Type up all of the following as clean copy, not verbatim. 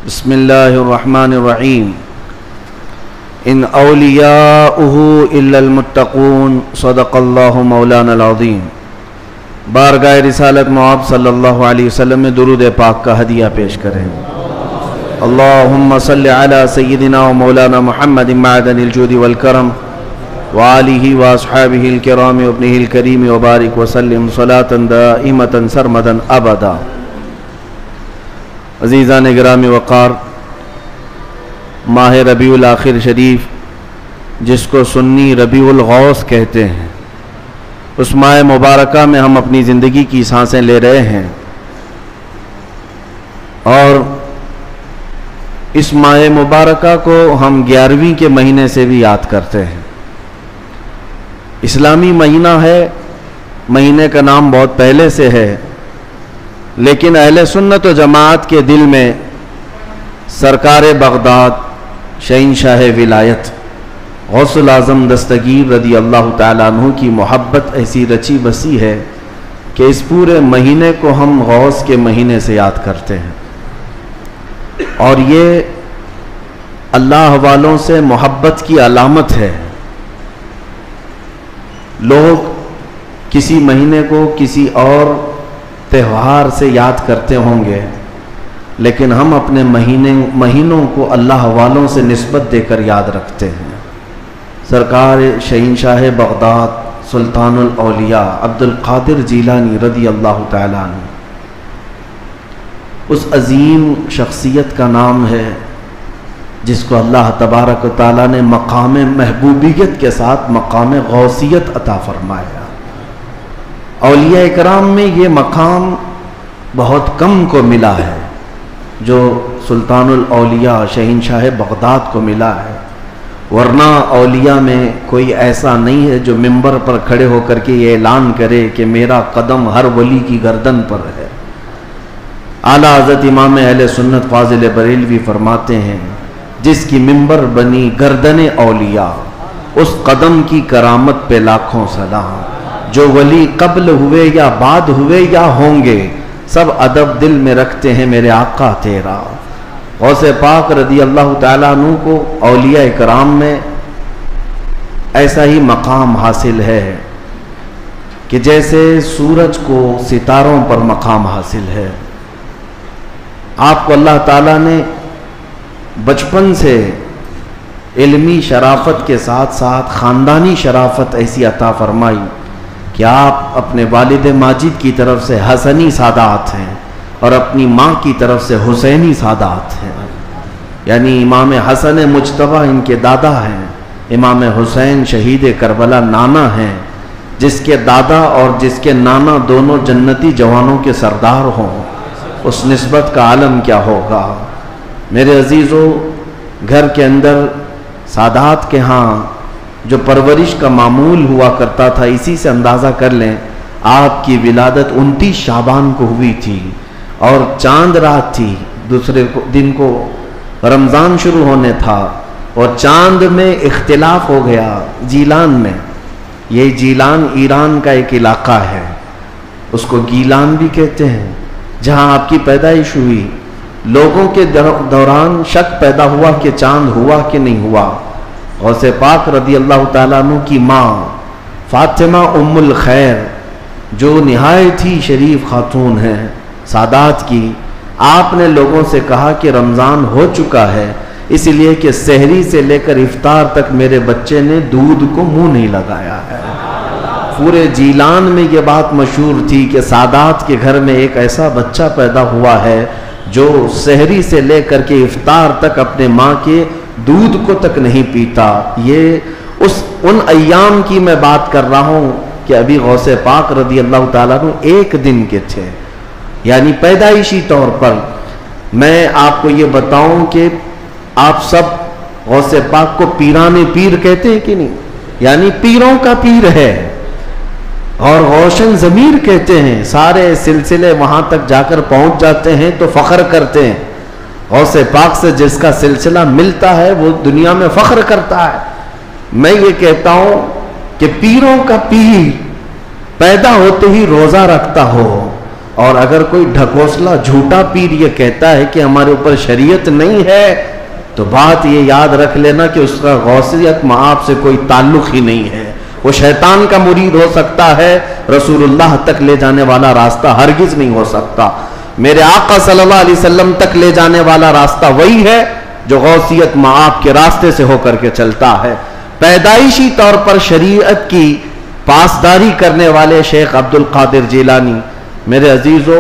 بسم اللہ الرحمن الرحیم ان اولیاؤہ الا المتقون صدق اللہ مولانا العظیم۔ بارگاہ رسالت مآب صلی اللہ علیہ وسلم میں درود پاک کا ہدیہ پیش کریں۔ اللہم صلی علی سیدنا و مولانا محمد معدن الجود والکرم وآلہ واصحابہ الکرام وابنہ الکریم وبارک وسلم صلاة دائمة سرمدا ابدا۔ عزیزان گرامی وقار، ماہ ربیع الاخر شریف جس کو سنی ربیع الغوث کہتے ہیں، اس ماہ مبارکہ میں ہم اپنی زندگی کی سانسیں لے رہے ہیں، اور اس ماہ مبارکہ کو ہم 11ویں کے مہینے سے بھی یاد کرتے ہیں۔ اسلامی مہینہ ہے، مہینے کا نام بہت پہلے سے ہے، لیکن اہل سنت و جماعت کے دل میں سرکار بغداد شہنشاہ ولایت غوث الاعظم دستگیر رضی اللہ تعالیٰ عنہ کی محبت ایسی رچی بسی ہے کہ اس پورے مہینے کو ہم غوث کے مہینے سے یاد کرتے ہیں، اور یہ اللہ والوں سے محبت کی علامت ہے۔ لوگ کسی مہینے کو کسی اور تہوار سے یاد کرتے ہوں گے، لیکن ہم اپنے مہینوں کو اللہ والوں سے نسبت دے کر یاد رکھتے ہیں۔ سرکار شہنشاہ بغداد سلطان الاولیاء عبد القادر جیلانی رضی اللہ تعالیٰ عنہ، اس عظیم شخصیت کا نام ہے جس کو اللہ تبارک و تعالیٰ نے مقام محبوبیت کے ساتھ مقام غوثیت عطا فرمایا۔ اولیاء اکرام میں یہ مقام بہت کم کو ملا ہے جو سلطان الاولیاء شہنشاہ بغداد کو ملا ہے، ورنہ اولیاء میں کوئی ایسا نہیں ہے جو منبر پر کھڑے ہو کر کے یہ اعلان کرے کہ میرا قدم ہر ولی کی گردن پر ہے۔ اعلیٰ حضرت امام اہل سنت فاضل بریلوی فرماتے ہیں، جس کی منبر بنی گردن اولیاء، اس قدم کی کرامت پہ لاکھوں سلام۔ جو ولی قبل ہوئے یا بعد ہوئے یا ہوں گے، سب ادب دل میں رکھتے ہیں میرے آقا تیرا۔ غوث پاک رضی اللہ تعالیٰ عنہ کو اولیاء اکرام میں ایسا ہی مقام حاصل ہے کہ جیسے سورج کو ستاروں پر مقام حاصل ہے۔ آپ کو اللہ تعالیٰ نے بچپن سے علمی شرافت کے ساتھ ساتھ خاندانی شرافت ایسی عطا فرمائی کہ آپ اپنے والد ماجد کی طرف سے حسنی سادات ہیں اور اپنی ماں کی طرف سے حسینی سادات ہیں، یعنی امام حسن مجتبیٰ ان کے دادا ہیں، امام حسین شہید کربلا نانا ہیں، جس کے دادا اور جس کے نانا دونوں جنتی جوانوں کے سردار ہوں، اس نسبت کا عالم کیا ہوگا۔ میرے عزیزو، گھر کے اندر سادات کے ہاں جو پرورش کا معمول ہوا کرتا تھا، اسی سے اندازہ کر لیں آپ کی ولادت 29 شعبان کو ہوئی تھی، اور چاند رات تھی، دوسرے دن کو رمضان شروع ہونے تھا، اور چاند میں اختلاف ہو گیا جیلان میں۔ یہ جیلان ایران کا ایک علاقہ ہے، اس کو گیلان بھی کہتے ہیں، جہاں آپ کی پیدائش ہوئی۔ لوگوں کے دوران شک پیدا ہوا کہ چاند ہوا کہ نہیں ہوا۔ غوث پاک رضی اللہ تعالیٰ عنہ کی ماں فاطمہ ام الخیر، جو نہایت ہی شریف خاتون ہیں سادات کی، آپ نے لوگوں سے کہا کہ رمضان ہو چکا ہے، اس لیے کہ سحری سے لے کر افطار تک میرے بچے نے دودھ کو منہ نہیں لگایا ہے۔ پورے جیلان میں یہ بات مشہور تھی کہ سادات کے گھر میں ایک ایسا بچہ پیدا ہوا ہے جو سحری سے لے کر کے افطار تک اپنے ماں کے دودھ کو تک نہیں پیتا۔ یہ ان ایام کی میں بات کر رہا ہوں کہ ابھی غوث پاک رضی اللہ تعالیٰ عنہ ایک دن کے تھے، یعنی پیدائشی طور پر۔ میں آپ کو یہ بتاؤں کہ آپ سب غوث پاک کو پیران پیر کہتے ہیں کہ نہیں، یعنی پیروں کا پیر ہے، اور روشن ضمیر کہتے ہیں، سارے سلسلے وہاں تک جا کر پہنچ جاتے ہیں تو فخر کرتے ہیں۔ غوث پاک سے جس کا سلسلہ ملتا ہے وہ دنیا میں فخر کرتا ہے۔ میں یہ کہتا ہوں کہ پیروں کا پیر پیدا ہوتے ہی روزہ رکھتا ہو، اور اگر کوئی ڈھکوسلا جھوٹا پیر یہ کہتا ہے کہ ہمارے اوپر شریعت نہیں ہے تو بات یہ یاد رکھ لینا کہ اس کا غوثیت مآب سے کوئی تعلق ہی نہیں ہے. وہ شیطان کا مرید ہو سکتا ہے، رسول اللہ تک لے جانے والا راستہ ہرگز نہیں ہو سکتا. میرے آقا صلی اللہ علیہ وسلم تک لے جانے والا راستہ وہی ہے جو غوثیت مآب کے راستے سے ہو کر کے چلتا ہے. پیدائشی طور پر شریعت کی پاسداری کرنے والے شیخ عبد القادر جیلانی، میرے عزیزو،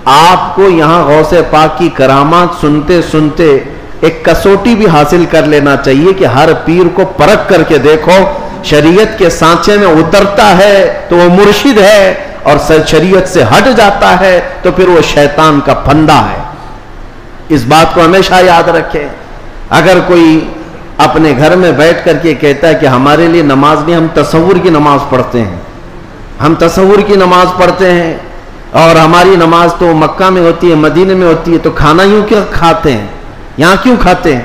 آپ کو یہاں غوث پاک کی کرامات سنتے سنتے ایک کسوٹی بھی حاصل کر لینا چاہیے کہ ہر پیر کو پرکھ کر کے دیکھو، شریعت کے سانچے میں اترتا ہے تو وہ مرشد ہے، اور شریعت سے ہٹ جاتا ہے تو پھر وہ شیطان کا پھندا ہے. اس بات کو ہمیشہ یاد رکھیں. اگر کوئی اپنے گھر میں بیٹھ کر کے کہتا ہے کہ ہمارے لیے نماز نہیں، ہم تصور کی نماز پڑھتے ہیں، ہم تصور کی نماز پڑھتے ہیں، اور ہماری نماز تو مکہ میں ہوتی ہے، مدینے میں ہوتی ہے، تو کھانا یوں کیوں کھاتے ہیں، یہاں کیوں کھاتے ہیں؟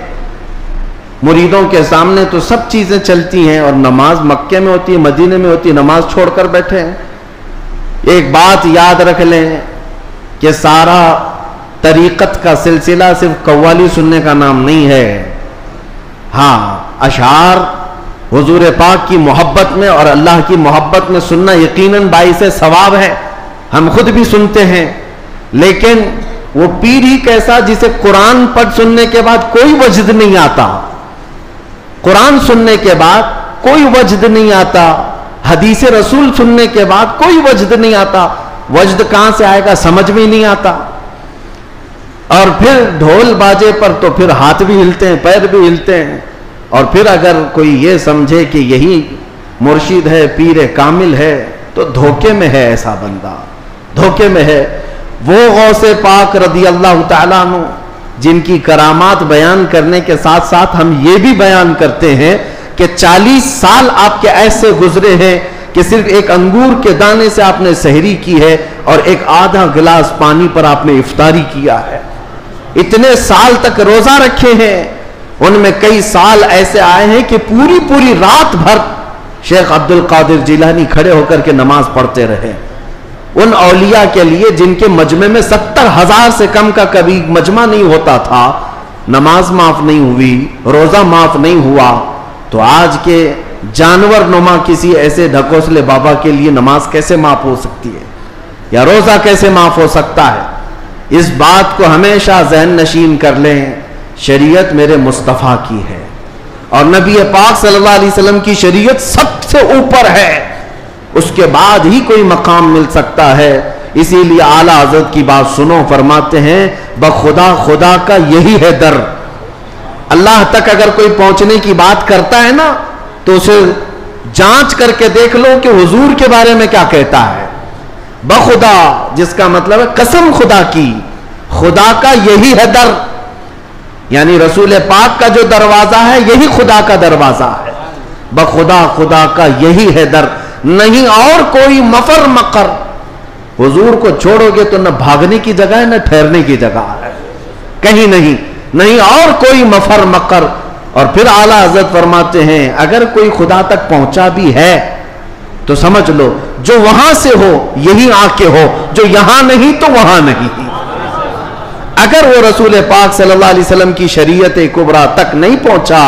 مریدوں کے سامنے تو سب چیزیں چلتی ہیں، اور نماز مکے میں ہوتی ہے، مدینے میں ہوتی ہے، نماز چھوڑ کر بیٹھے ہیں. ایک بات یاد رکھ لیں کہ سارا طریقت کا سلسلہ صرف قوالی سننے کا نام نہیں ہے. ہاں، اشعار حضور پاک کی محبت میں اور اللہ کی محبت میں سننا یقیناً باعث ثواب ہے، ہم خود بھی سنتے ہیں. لیکن وہ پیر ہی کیسا جسے قرآن پڑھ سننے کے بعد کوئی وجد نہیں آتا، قرآن سننے کے بعد کوئی وجد نہیں آتا، حدیث رسول سننے کے بعد کوئی وجد نہیں آتا. وجد کہاں سے آئے گا سمجھ میں نہیں آتا. اور پھر ڈھول باجے پر تو پھر ہاتھ بھی ہلتے ہیں، پیر بھی ہلتے ہیں. اور پھر اگر کوئی یہ سمجھے کہ یہی مرشد ہے، پیر کامل ہے، تو دھوکے میں ہے. ایسا بندہ دھوکے میں ہے. وہ غوث پاک رضی اللہ تعالیٰ عنہ جن کی کرامات بیان کرنے کے ساتھ ساتھ ہم یہ بھی بیان کرتے ہیں کہ 40 سال آپ کے ایسے گزرے ہیں کہ صرف ایک انگور کے دانے سے آپ نے سحری کی ہے اور ایک آدھا گلاس پانی پر آپ نے افطاری کیا ہے. اتنے سال تک روزہ رکھے ہیں. ان میں کئی سال ایسے آئے ہیں کہ پوری رات بھر شیخ عبد القادر جیلانی کھڑے ہو کر کے نماز پڑھتے رہے. ان اولیاء کے لیے جن کے مجمع میں 70,000 سے کم کا کبھی مجمع نہیں ہوتا تھا، نماز معاف نہیں ہوئی، روزہ معاف نہیں ہوا، تو آج کے جانور نما کسی ایسے ڈھکوسلے بابا کے لیے نماز کیسے معاف ہو سکتی ہے، یا روزہ کیسے معاف ہو سکتا ہے؟ اس بات کو ہمیشہ ذہن نشین کر لیں، شریعت میرے مصطفیٰ کی ہے، اور نبی پاک صلی اللہ علیہ وسلم کی شریعت سب سے اوپر ہے، اس کے بعد ہی کوئی مقام مل سکتا ہے. اسی لیے اعلیٰ حضرت کی بات سنو، فرماتے ہیں بخدا خدا کا یہی ہے در. اللہ تک اگر کوئی پہنچنے کی بات کرتا ہے نا تو اسے جانچ کر کے دیکھ لو کہ حضور کے بارے میں کیا کہتا ہے. بخدا جس کا مطلب ہے قسم خدا کی، خدا کا یہی ہے در، یعنی رسول پاک کا جو دروازہ ہے یہی خدا کا دروازہ ہے. بخدا خدا کا یہی ہے در، نہیں اور کوئی مفر مقر. حضور کو چھوڑو گے تو نہ بھاگنے کی جگہ ہے نہ ٹھہرنے کی جگہ ہے، کہیں نہیں اور کوئی مفر مقر. اور پھر اعلیٰ حضرت فرماتے ہیں اگر کوئی خدا تک پہنچا بھی ہے تو سمجھ لو جو وہاں سے ہو یہی آ کے ہو، جو یہاں نہیں تو وہاں نہیں. اگر وہ رسول پاک صلی اللہ علیہ وسلم کی شریعت کبریٰ تک نہیں پہنچا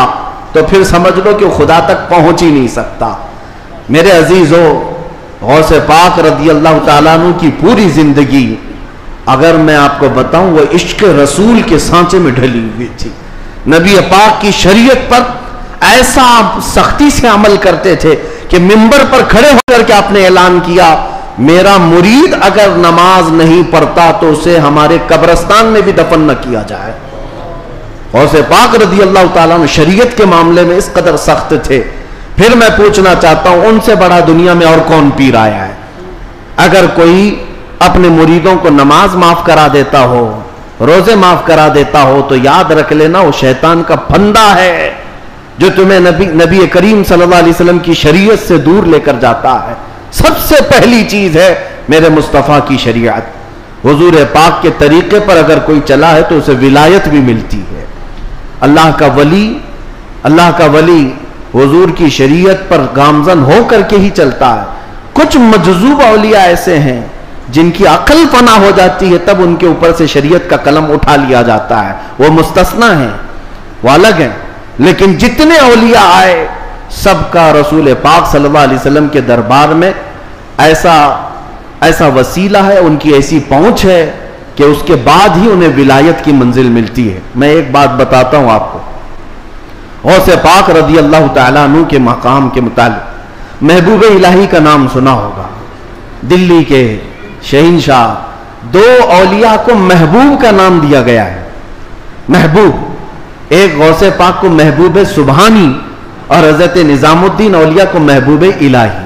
تو پھر سمجھ لو کہ خدا تک پہنچ ہی نہیں سکتا. میرے عزیزو، غوث پاک رضی اللہ تعالیٰ عنہ کی پوری زندگی اگر میں آپ کو بتاؤں وہ عشق رسول کے سانچے میں ڈھلی ہوئی تھی. نبی پاک کی شریعت پر ایسا سختی سے عمل کرتے تھے کہ منبر پر کھڑے ہو کر کے آپ نے اعلان کیا میرا مرید اگر نماز نہیں پڑھتا تو اسے ہمارے قبرستان میں بھی دفن نہ کیا جائے. غوث پاک رضی اللہ تعالیٰ عنہ شریعت کے معاملے میں اس قدر سخت تھے. پھر میں پوچھنا چاہتا ہوں ان سے بڑا دنیا میں اور کون پیر آیا ہے؟ اگر کوئی اپنے مریدوں کو نماز معاف کرا دیتا ہو، روزے معاف کرا دیتا ہو تو یاد رکھ لینا وہ شیطان کا پھندا ہے جو تمہیں نبی کریم صلی اللہ علیہ وسلم کی شریعت سے دور لے کر جاتا ہے. سب سے پہلی چیز ہے میرے مصطفیٰ کی شریعت. حضور پاک کے طریقے پر اگر کوئی چلا ہے تو اسے ولایت بھی ملتی ہے. اللہ کا ولی حضور کی شریعت پر گامزن ہو کر کے ہی چلتا ہے. کچھ مجذوب اولیاء ایسے ہیں جن کی عقل فنا ہو جاتی ہے تب ان کے اوپر سے شریعت کا قلم اٹھا لیا جاتا ہے، وہ مستثنا ہیں، وہ الگ ہیں. لیکن جتنے اولیاء آئے سب کا رسول پاک صلی اللہ علیہ وسلم کے دربار میں ایسا وسیلہ ہے، ان کی ایسی پہنچ ہے کہ اس کے بعد ہی انہیں ولایت کی منزل ملتی ہے. میں ایک بات بتاتا ہوں آپ کو، غوث پاک رضی اللہ تعالیٰ عنہ کے مقام کے متعلق. محبوب الہی کا نام سنا ہوگا، دلی کے شہنشاہ. دو اولیاء کو محبوب کا نام دیا گیا ہے. محبوب، ایک غوث پاک کو محبوب سبحانی اور حضرت نظام الدین اولیاء کو محبوب الہی.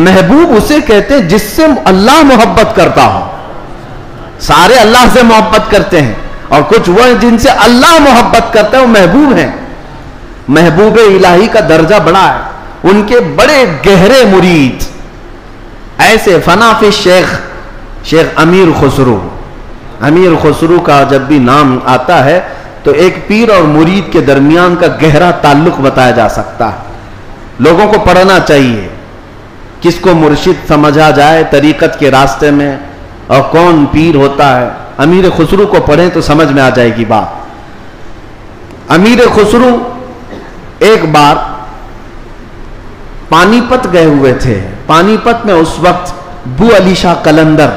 محبوب اسے کہتے ہیں جس سے اللہ محبت کرتا ہو. سارے اللہ سے محبت کرتے ہیں اور کچھ وہ جن سے اللہ محبت کرتا ہے وہ محبوب ہیں. محبوب الہی کا درجہ بڑا ہے. ان کے بڑے گہرے مرید ایسے فنافی شیخ امیر خسرو. امیر خسرو کا جب بھی نام آتا ہے تو ایک پیر اور مرید کے درمیان کا گہرا تعلق بتایا جا سکتا ہے. لوگوں کو پڑھنا چاہیے، کس کو مرشد سمجھا جائے طریقت کے راستے میں اور کون پیر ہوتا ہے. امیر خسرو کو پڑھیں تو سمجھ میں آ جائے گی بات. امیر خسرو ایک بار پانی پت گئے ہوئے تھے. پانی پت میں اس وقت بو علی شاہ قلندر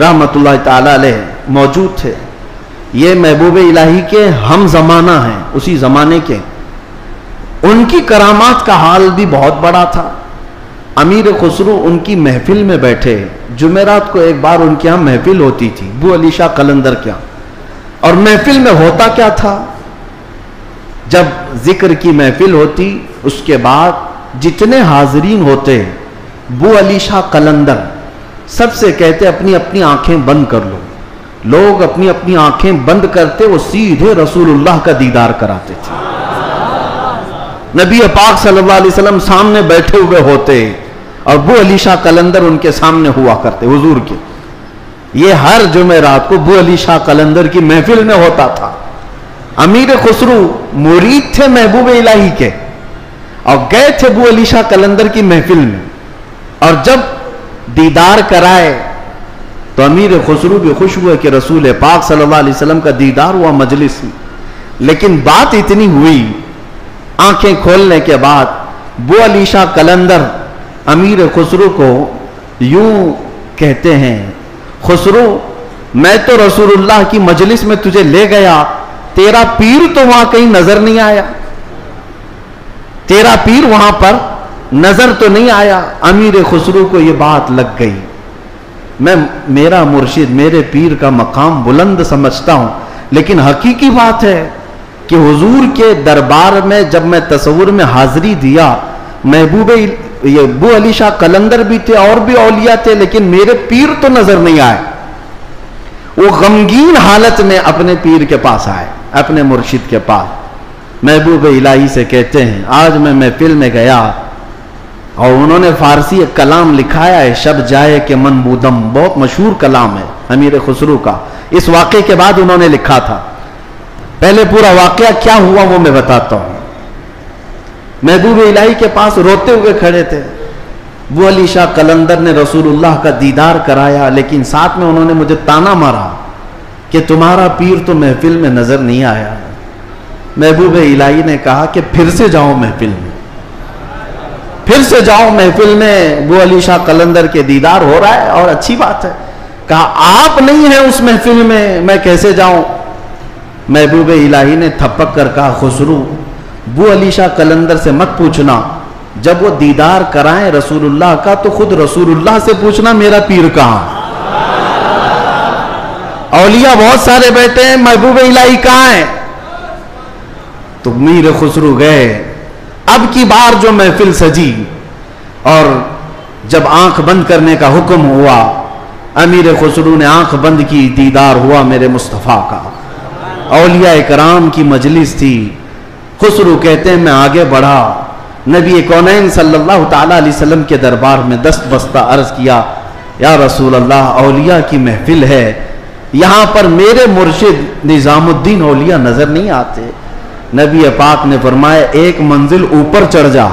رحمت اللہ تعالی علیہ موجود تھے. یہ محبوب الہی کے ہم زمانہ ہیں، اسی زمانے کے. ان کی کرامات کا حال بھی بہت بڑا تھا. امیر خسرو ان کی محفل میں بیٹھے. جمعرات کو ایک بار ان کے ہاں محفل ہوتی تھی بو علی شاہ قلندر کے ہاں. اور محفل میں ہوتا کیا تھا، جب ذکر کی محفل ہوتی اس کے بعد جتنے حاضرین ہوتے بو علی شاہ قلندر سب سے کہتے اپنی اپنی آنکھیں بند کر لو. لوگ اپنی اپنی آنکھیں بند کرتے، وہ سیدھے رسول اللہ کا دیدار کراتے تھے. نبی پاک صلی اللہ علیہ وسلم سامنے بیٹھے ہوئے ہوتے اور بو علی شاہ قلندر ان کے سامنے ہوا کرتے حضور کے. یہ ہر جمعرات کو بو علی شاہ قلندر کی محفل میں ہوتا تھا. امیر خسرو مرید تھے محبوب الہی کے اور گئے تھے بو علی شاہ قلندر کی محفل میں. اور جب دیدار کرائے تو امیر خسرو بھی خوش ہوئے کہ رسول پاک صلی اللہ علیہ وسلم کا دیدار ہوا مجلس میں. لیکن بات اتنی ہوئی، آنکھیں کھولنے کے بعد بو علی شاہ قلندر امیر خسرو کو یوں کہتے ہیں، خسرو میں تو رسول اللہ کی مجلس میں تجھے لے گیا، تیرا پیر تو وہاں کہیں نظر نہیں آیا، تیرا پیر وہاں پر نظر تو نہیں آیا. امیر خسرو کو یہ بات لگ گئی. میں میرا مرشد میرے پیر کا مقام بلند سمجھتا ہوں، لیکن حقیقی بات ہے کہ حضور کے دربار میں جب میں تصور میں حاضری دیا، محبوب یہ بو علی شاہ قلندر بھی تھے اور بھی اولیاء تھے، لیکن میرے پیر تو نظر نہیں آئے. وہ غمگین حالت میں اپنے پیر کے پاس آئے، اپنے مرشد کے پاس. محبوب الہی سے کہتے ہیں آج میں محفل میں گیا اور انہوں نے فارسی ایک کلام لکھایا ہے، شب جائے کہ من بودم، بہت مشہور کلام ہے امیر خسرو کا. اس واقعے کے بعد انہوں نے لکھا تھا. پہلے پورا واقعہ کیا ہوا وہ میں بتاتا ہوں. محبوب الہی کے پاس روتے ہوئے کھڑے تھے. بو علی شاہ قلندر نے رسول اللہ کا دیدار کرایا، لیکن ساتھ میں انہوں نے مجھے تانا مارا کہ تمہارا پیر تو محفل میں نظر نہیں آیا. محبوب الہی نے کہا کہ پھر سے جاؤ محفل میں، پھر سے جاؤ محفل میں. بو علی شاہ قلندر کے دیدار ہو رہا ہے اور اچھی بات ہے. کہا آپ نہیں ہیں اس محفل میں کیسے جاؤں. محبوب الہی نے تھپک کر کہا خسرو بو علی شاہ قلندر سے مت پوچھنا، جب وہ دیدار کرائیں رسول اللہ کا تو خود رسول اللہ سے پوچھنا میرا پیر کہاں. اولیاء بہت سارے بیٹھے ہیں، محبوب الہی کہاں ہیں. تو میر خسرو گئے. اب کی بار جو محفل سجی اور جب آنکھ بند کرنے کا حکم ہوا، امیر خسرو نے آنکھ بند کی، دیدار ہوا میرے مصطفیٰ کا. اولیاء کرام کی مجلس تھی. خسرو کہتے ہیں میں آگے بڑھا، نبی کونین صلی اللہ تعالی علیہ وسلم کے دربار میں دست بستہ عرض کیا یا رسول اللہ اولیاء کی محفل ہے، یہاں پر میرے مرشد نظام الدین اولیاء نظر نہیں آتے. نبی پاک نے فرمایا ایک منزل اوپر چڑھ جا،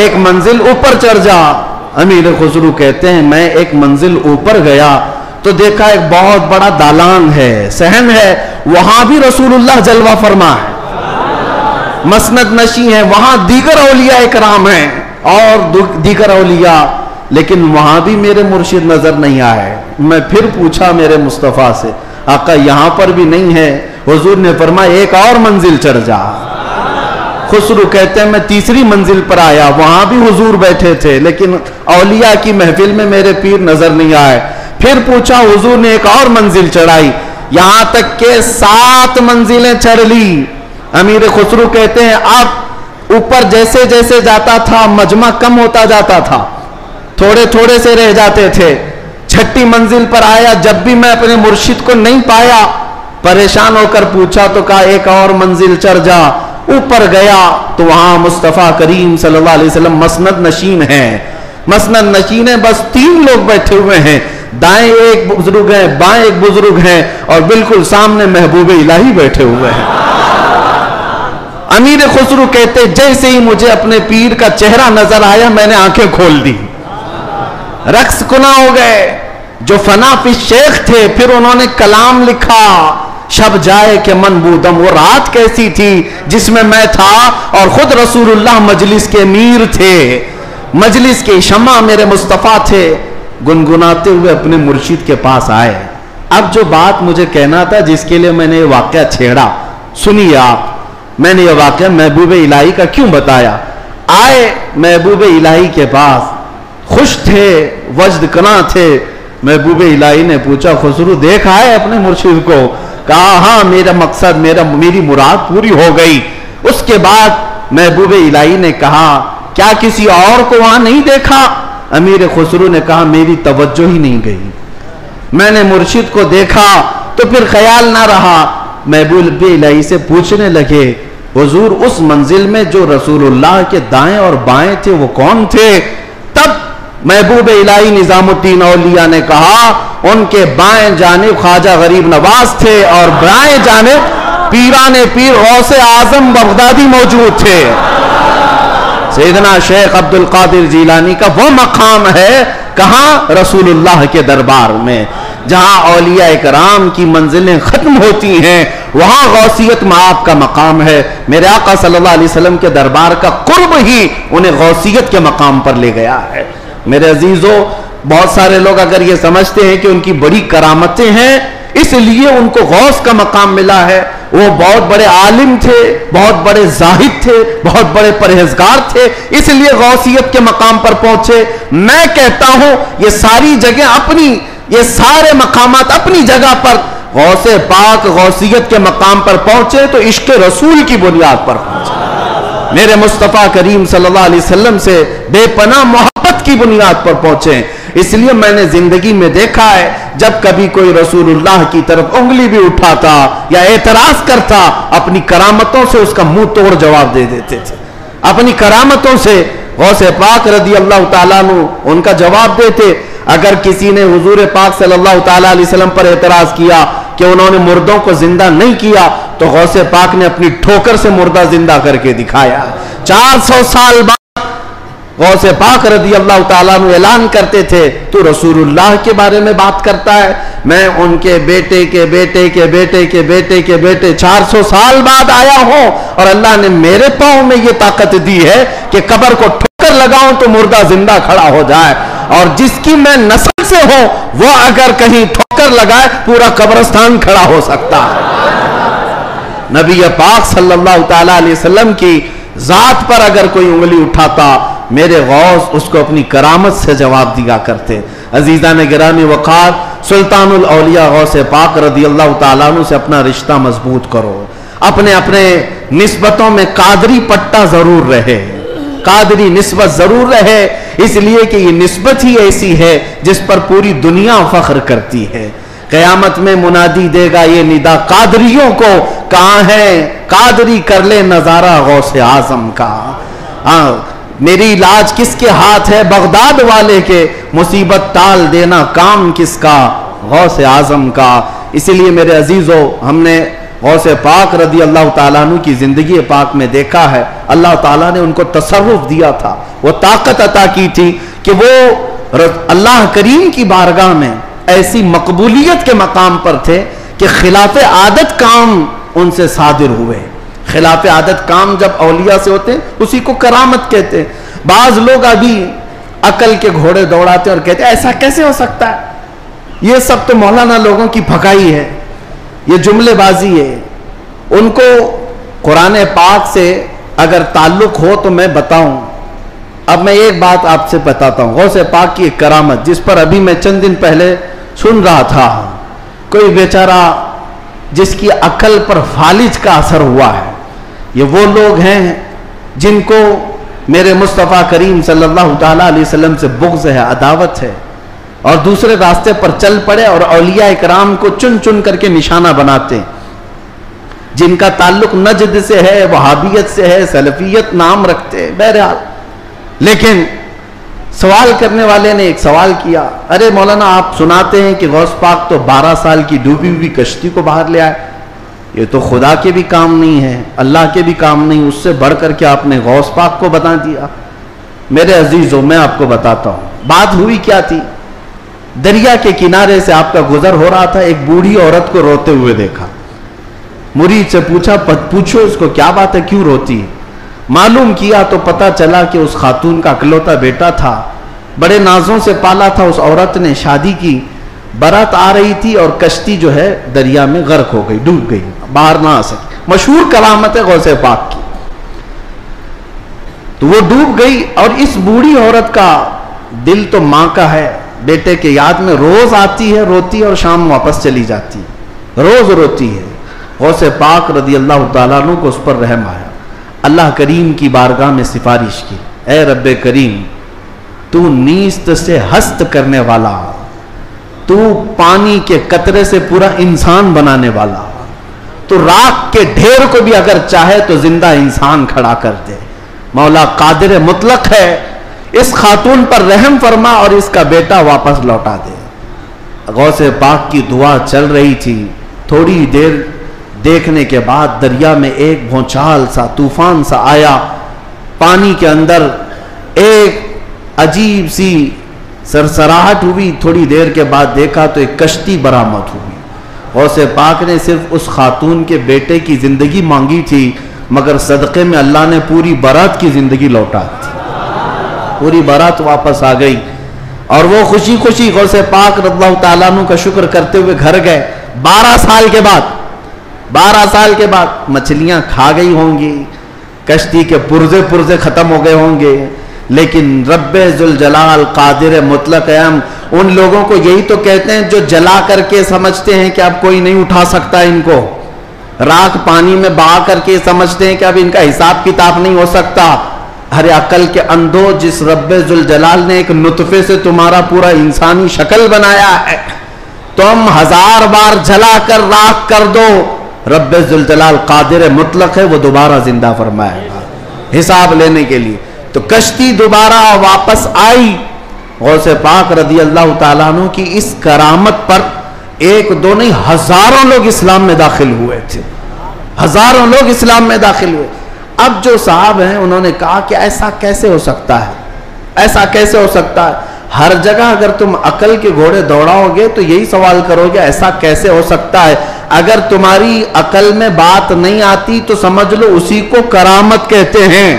ایک منزل اوپر چڑھ جا. امیر خسرو کہتے ہیں میں ایک منزل اوپر گیا تو دیکھا ایک بہت بڑا دالان ہے، صحن ہے، وہاں بھی رسول اللہ جلوہ فرما ہے، مسند نشی ہے، وہاں دیگر اولیاء اکرام ہیں اور دیگر اولیاء، لیکن وہاں بھی میرے مرشد نظر نہیں آئے۔ میں پھر پوچھا میرے مصطفیٰ سے، آقا یہاں پر بھی نہیں ہے؟ حضور نے فرمایا ایک اور منزل چڑھ جا۔ خسرو کہتے ہیں میں تیسری منزل پر آیا، وہاں بھی حضور بیٹھے تھے، لیکن اولیاء کی محفل میں میرے پیر نظر نہیں آئے۔ پھر پوچھا، حضور نے ایک اور منزل چڑھائی، یہاں تک کہ 7 منزلیں چڑھ لی۔ امیر خسرو کہتے ہیں اب اوپر جیسے جیسے جاتا تھا مجمع کم ہوتا جاتا تھا، تھوڑے تھوڑے سے رہ جاتے تھے۔ 6ٹھی منزل پر آیا، جب بھی میں اپنے مرشد کو نہیں پایا، پریشان ہو کر پوچھا تو کہا ایک اور منزل چڑھ جا۔ اوپر گیا تو وہاں مصطفیٰ کریم صلی اللہ علیہ وسلم مسند نشین ہیں، مسند نشین ہیں، بس 3 لوگ بیٹھے ہوئے ہیں، دائیں ایک بزرگ ہیں، بائیں ایک بزرگ ہیں، اور بالکل سامنے محبوب الہی بیٹھے ہوئے ہیں۔ امیر خسرو کہتے جیسے ہی مجھے اپنے پیر کا چہرہ نظر آیا میں نے آنکھیں کھول دی، رقص کنا ہو گئے۔ جو فنا فی شیخ تھے پھر انہوں نے کلام لکھا، شب جائے کہ من بودم، وہ رات کیسی تھی جس میں میں تھا اور خود رسول اللہ مجلس کے امیر تھے، مجلس کے شمع میرے مصطفیٰ تھے۔ گنگناتے ہوئے اپنے مرشد کے پاس آئے۔ اب جو بات مجھے کہنا تھا جس کے لیے میں نے یہ واقعہ چھیڑا، سنیے آپ، میں نے یہ واقعہ محبوب الہی کا کیوں بتایا۔ آئے محبوب الہی کے پاس، خوش تھے، وجد کنا تھے۔ محبوب الہی نے پوچھا خسرو دیکھا ہے اپنے مرشد کو؟ کہا ہاں، میرا مقصد میری مراد پوری ہو گئی۔ اس کے بعد محبوب الہی نے کہا کیا کسی اور کو وہاں نہیں دیکھا؟ امیر خسرو نے کہا میری توجہ ہی نہیں گئی، میں نے مرشد کو دیکھا تو پھر خیال نہ رہا۔ محبوب الہی سے پوچھنے لگے حضور اس منزل میں جو رسول اللہ کے دائیں اور بائیں تھے وہ کون تھے؟ تب محبوب الہی نظام الدین اولیاء نے کہا ان کے بائیں جانب خواجہ غریب نواز تھے اور بائیں جانب پیران پیر غوث اعظم بغدادی موجود تھے۔ سیدنا شیخ عبد القادر جیلانی کا وہ مقام ہے کہاں؟ رسول اللہ کے دربار میں، جہاں اولیاء اکرام کی منزلیں ختم ہوتی ہیں وہاں غوثیت معاب کا مقام ہے۔ میرے آقا صلی اللہ علیہ وسلم کے دربار کا قرب ہی انہیں غوثیت کے مقام پر لے گیا ہے۔ میرے عزیزو، بہت سارے لوگ اگر یہ سمجھتے ہیں کہ ان کی بڑی کرامتیں ہیں اس لیے ان کو غوث کا مقام ملا ہے، وہ بہت بڑے عالم تھے، بہت بڑے زاہد تھے، بہت بڑے پرہیزگار تھے اس لیے غوثیت کے مقام پر پہنچے۔ میں کہتا ہوں یہ ساری جگہ یہ سارے مقامات اپنی جگہ پر غوث پاک غوثیت کے مقام پر پہنچے تو عشق رسول کی بنیاد پر پہنچے، میرے مصطفیٰ کریم صلی اللہ علیہ وسلم سے بے پناہ محبت کی بنیاد پر پہنچے۔ اس لیے میں نے زندگی میں دیکھا ہے جب کبھی کوئی رسول اللہ کی طرف انگلی بھی اٹھاتا یا اعتراض کرتا اپنی کرامتوں سے اس کا منہ توڑ جواب دے دیتے تھے، اپنی کرامتوں سے غوث پاک رضی اللہ تعالیٰ عنہ ان کا جواب دیتے۔ اگر کسی نے حضور پاک صلی اللہ تعالیٰ علیہ وسلم پر اعتراض کیا کہ انہوں نے مردوں کو زندہ نہیں کیا تو غوث پاک نے اپنی ٹھوکر سے مردہ زندہ کر کے دکھایا۔ 400 سال بعد غوث پاک رضی اللہ تعالیٰ عنہ اعلان کرتے تھے تو رسول اللہ کے بارے میں بات کرتا ہے، میں ان کے بیٹے کے بیٹے کے بیٹے کے بیٹے کے بیٹے 400 سال بعد آیا ہوں اور اللہ نے میرے پاؤں میں یہ طاقت دی ہے کہ قبر کو ٹھوکر لگاؤں تو مردہ زندہ کھڑا ہو جائے، اور جس کی میں نسل سے ہوں وہ اگر کہیں ٹھوکر لگائے پورا قبرستان کھڑا ہو سکتا ہے۔ نبی پاک صلی اللہ تعالیٰ علیہ وسلم کی ذات پر اگر کوئی انگلی اٹھاتا میرے غوث اس کو اپنی کرامت سے جواب دیا کرتے۔ عزیزان گرامی وقار، سلطان الاولیاء غوث پاک رضی اللہ تعالیٰ عنہ سے اپنا رشتہ مضبوط کرو، اپنے نسبتوں میں قادری پٹا ضرور رہے، قادری نسبت ضرور رہے، اس لیے کہ یہ نسبت ہی ایسی ہے جس پر پوری دنیا فخر کرتی ہے۔ قیامت میں منادی دے گا یہ ندا قادریوں کو، کہاں ہے قادری کر لے نظارہ غوث اعظم کا۔ ہاں، میری علاج کس کے ہاتھ ہے؟ بغداد والے کے، مصیبت ٹال دینا کام کس کا؟ غوث اعظم کا۔ اسی لیے میرے عزیزو، ہم نے غوث پاک رضی اللہ تعالیٰ عنہ کی زندگی پاک میں دیکھا ہے اللہ تعالیٰ نے ان کو تصرف دیا تھا، وہ طاقت عطا کی تھی کہ وہ اللہ کریم کی بارگاہ میں ایسی مقبولیت کے مقام پر تھے کہ خلاف عادت کام ان سے صادر ہوئے. خلاف عادت کام جب اولیاء سے ہوتے ہیں اسی کو کرامت کہتے ہیں. بعض لوگ ابھی عقل کے گھوڑے دوڑاتے ہیں اور کہتے ہیں ایسا کیسے ہو سکتا ہے, یہ سب تو مولانا لوگوں کی پھکائی ہے, یہ جملے بازی ہے. ان کو قرآن پاک سے اگر تعلق ہو تو میں بتاؤں. اب میں ایک بات آپ سے بتاتا ہوں, غوث پاک کی ایک کرامت جس پر ابھی میں چند دن پہلے سن رہا تھا. کوئی بیچارہ جس کی عقل پر فالج کا اثر ہوا ہے. یہ وہ لوگ ہیں جن کو میرے مصطفیٰ کریم صلی اللہ تعالیٰ علیہ وسلم سے بغض ہے, عداوت ہے, اور دوسرے راستے پر چل پڑے اور اولیاء اکرام کو چن چن کر کے نشانہ بناتے ہیں. جن کا تعلق نجد سے ہے, وہابیت سے ہے, سلفیت نام رکھتے ہیں. بہرحال لیکن سوال کرنے والے نے ایک سوال کیا, ارے مولانا آپ سناتے ہیں کہ غوث پاک تو 12 سال کی ڈوبی ہوئی کشتی کو باہر لے آئے, یہ تو خدا کے بھی کام نہیں ہے, اللہ کے بھی کام نہیں, اس سے بڑھ کر کے آپ نے غوث پاک کو بتا دیا. میرے عزیزوں میں آپ کو بتاتا ہوں بات ہوئی کیا تھی. دریا کے کنارے سے آپ کا گزر ہو رہا تھا, ایک بوڑھی عورت کو روتے ہوئے دیکھا. مرید سے پوچھا پوچھو اس کو کیا بات ہے, کیوں روتی ہے. معلوم کیا تو پتا چلا کہ اس خاتون کا اکلوتا بیٹا تھا, بڑے نازوں سے پالا تھا. اس عورت نے شادی کی, برات آ رہی تھی اور کشتی جو ہے دریا میں غرق ہو گئی, ڈوب گئی, باہر نہ آ سکی. مشہور کرامت ہے غوث پاک کی. تو وہ ڈوب گئی اور اس بوڑھی عورت کا دل تو ماں کا ہے, بیٹے کے یاد میں روز آتی ہے, روتی ہے اور شام واپس چلی جاتی ہے, روز روتی ہے. غوث پاک رضی اللہ تعالیٰ عنہ کو اس پر رحم آیا. اللہ کریم کی بارگاہ میں سفارش کی, اے رب کریم تو نیست سے ہست کرنے والا, تو پانی کے قطرے سے پورا انسان بنانے والا, تو راکھ کے ڈھیر کو بھی اگر چاہے تو زندہ انسان کھڑا کر دے. مولا قادر مطلق ہے, اس خاتون پر رحم فرما اور اس کا بیٹا واپس لوٹا دے. غوث پاک کی دعا چل رہی تھی. تھوڑی دیر دیکھنے کے بعد دریا میں ایک بھونچال سا, طوفان سا آیا. پانی کے اندر ایک عجیب سی سرسراہٹ ہوئی. تھوڑی دیر کے بعد دیکھا تو ایک کشتی برآمد ہوئی. غوث پاک نے صرف اس خاتون کے بیٹے کی زندگی مانگی تھی, مگر صدقے میں اللہ نے پوری برات کی زندگی لوٹا دی. پوری برات واپس آ گئی اور وہ خوشی خوشی غوث پاک رضی اللہ تعالیٰ عنہ کا شکر کرتے ہوئے گھر گئے. 12 سال کے بعد مچھلیاں کھا گئی ہوں گی, کشتی کے پرزے ختم ہو گئے ہوں گے, لیکن رب ذوالجلال قادر مطلق ہے. ہم ان لوگوں کو یہی تو کہتے ہیں جو جلا کر کے سمجھتے ہیں کہ اب کوئی نہیں اٹھا سکتا ان کو, راکھ پانی میں بہا کر کے سمجھتے ہیں کہ اب ان کا حساب کتاب نہیں ہو سکتا. ہر عقل کے اندھو, جس رب ذوالجلال نے ایک نطفے سے تمہارا پورا انسانی شکل بنایا ہے, تم 1000 بار جلا کر راکھ کر دو, رب ذوالجلال قادر مطلق ہے, وہ دوبارہ زندہ فرمائے گا حساب لینے کے لیے. تو کشتی دوبارہ واپس آئی. غوث پاک رضی اللہ تعالیٰ عنہ کی اس کرامت پر ایک دو نہیں ہزاروں لوگ اسلام میں داخل ہوئے تھے, ہزاروں لوگ اسلام میں داخل ہوئے. اب جو صاحب ہیں انہوں نے کہا کہ ایسا کیسے ہو سکتا ہے, ایسا کیسے ہو سکتا ہے. ہر جگہ اگر تم عقل کے گھوڑے دوڑاؤ گے تو یہی سوال کرو گے ایسا کیسے ہو سکتا ہے. اگر تمہاری عقل میں بات نہیں آتی تو سمجھ لو اسی کو کرامت کہتے ہیں,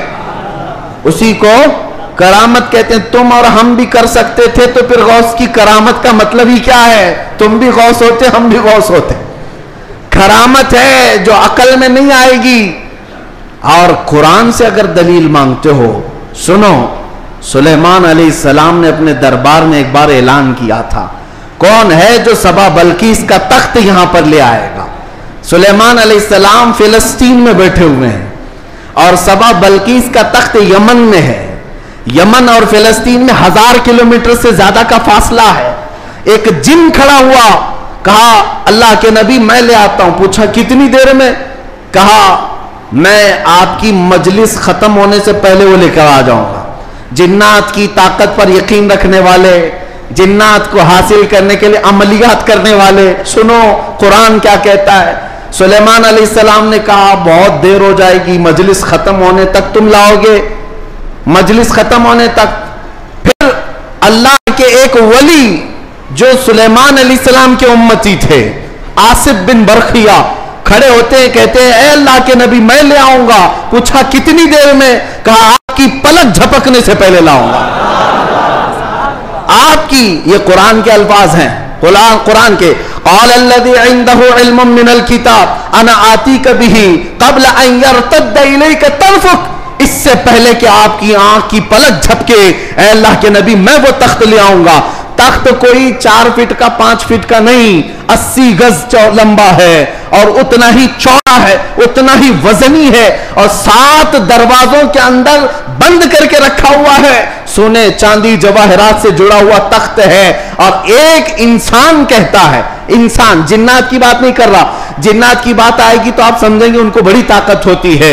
اسی کو کرامت کہتے ہیں. تم اور ہم بھی کر سکتے تھے تو پھر غوث کی کرامت کا مطلب ہی کیا ہے. تم بھی غوث ہوتے, ہم بھی غوث ہوتے. کرامت ہے جو عقل میں نہیں آئے گی. اور قرآن سے اگر دلیل مانگتے ہو, سنو, سلیمان علیہ السلام نے اپنے دربار میں ایک بار اعلان کیا تھا, کون ہے جو سبا بلقیس کا تخت یہاں پر لے آئے گا. سلیمان علیہ السلام فلسطین میں بیٹھے ہوئے ہیں اور سبا بلقیس کا تخت یمن میں ہے. یمن اور فلسطین میں 1000 کلومیٹر سے زیادہ کا فاصلہ ہے. ایک جن کھڑا ہوا, کہا اللہ کے نبی میں لے آتا ہوں. پوچھا کتنی دیر میں؟ کہا میں آپ کی مجلس ختم ہونے سے پہلے وہ لے کر آ جاؤں گا. جنات کی طاقت پر یقین رکھنے والے, جنات کو حاصل کرنے کے لیے عملیات کرنے والے, سنو قرآن کیا کہتا ہے. سلیمان علیہ السلام نے کہا بہت دیر ہو جائے گی, مجلس ختم ہونے تک تم لاؤ گے, مجلس ختم ہونے تک. پھر اللہ کے ایک ولی جو سلیمان علیہ السلام کے امتی تھے، آصف بن برخیہ، کھڑے ہوتے ہیں، کہتے ہیں اے اللہ کے نبی میں لے آؤں گا. پوچھا کتنی دیر میں؟ کہا آپ کی پلک جھپکنے سے پہلے لاؤں گا. آپ کی، یہ قرآن کے الفاظ ہیں، قرآن کے. قال الذي عنده علم من الكتاب انا آتيك به قبل ان يرتد اليك طرفك. اس سے پہلے کہ آپ کی آنکھ کی پلک جھپکے اے اللہ کے نبی میں وہ تخت لے آؤں گا. تخت کوئی 4 فٹ کا 5 فٹ کا نہیں، 80 گز لمبا ہے اور اتنا ہی چوڑا ہے، اتنا ہی وزنی ہے، اور 7 دروازوں کے اندر بند کر کے رکھا ہوا ہے. سونے چاندی جواہرات سے جڑا ہوا تخت ہے. اور ایک انسان کہتا ہے، انسان، جنات کی بات نہیں کر رہا، جنات کی بات آئے گی تو آپ سمجھیں گے ان کو بڑی طاقت ہوتی ہے.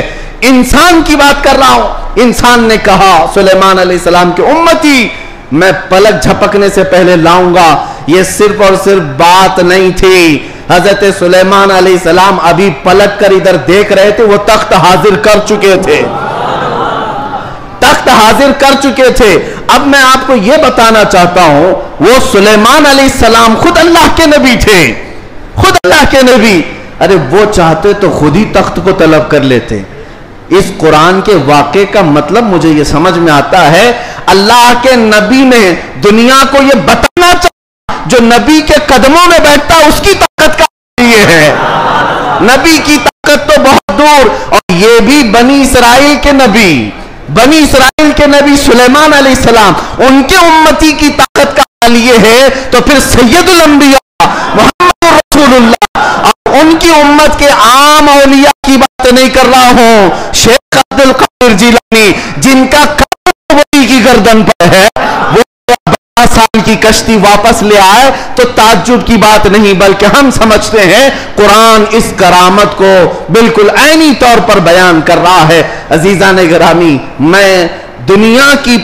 انسان کی بات کر رہا ہوں. انسان نے کہا سلیمان علیہ السلام کے امتی میں پلک جھپکنے سے پہلے لاؤں گا. یہ صرف اور صرف بات نہیں تھی، حضرت سلیمان علیہ السلام ابھی پلک کر ادھر دیکھ رہے تھے، وہ تخت حاضر کر چکے تھے، تخت حاضر کر چکے تھے. اب میں آپ کو یہ بتانا چاہتا ہوں، وہ سلیمان علیہ السلام خود اللہ کے نبی تھے، خود اللہ کے نبی. ارے وہ چاہتے تو خود ہی تخت کو طلب کر لیتے. اس قرآن کے واقعے کا مطلب مجھے یہ سمجھ میں آتا ہے، اللہ کے نبی نے دنیا کو یہ بتانا چاہا جو نبی کے قدموں میں بیٹھتا اس کی طاقت کا یہ ہے. نبی کی طاقت تو بہت دور. اور یہ بھی بنی اسرائیل کے نبی، بنی اسرائیل کے نبی سلیمان علیہ السلام، ان کے امتی کی طاقت کا حال یہ ہے، تو پھر سید الانبیاء محمد رسول اللہ اور ان کی امت کے عام اولیاء کی بات نہیں کر رہا ہوں. شیخ عبد القادر جیلانی جن کا قدم ولی کی گردن پر ہے، وہ 12 سال کی کشتی واپس لے آئے تو تعجب کی بات نہیں، بلکہ ہم سمجھتے ہیں قرآن اس کرامت کو بالکل عینی طور پر بیان کر رہا ہے. عزیزان گرامی، میں دنیا کی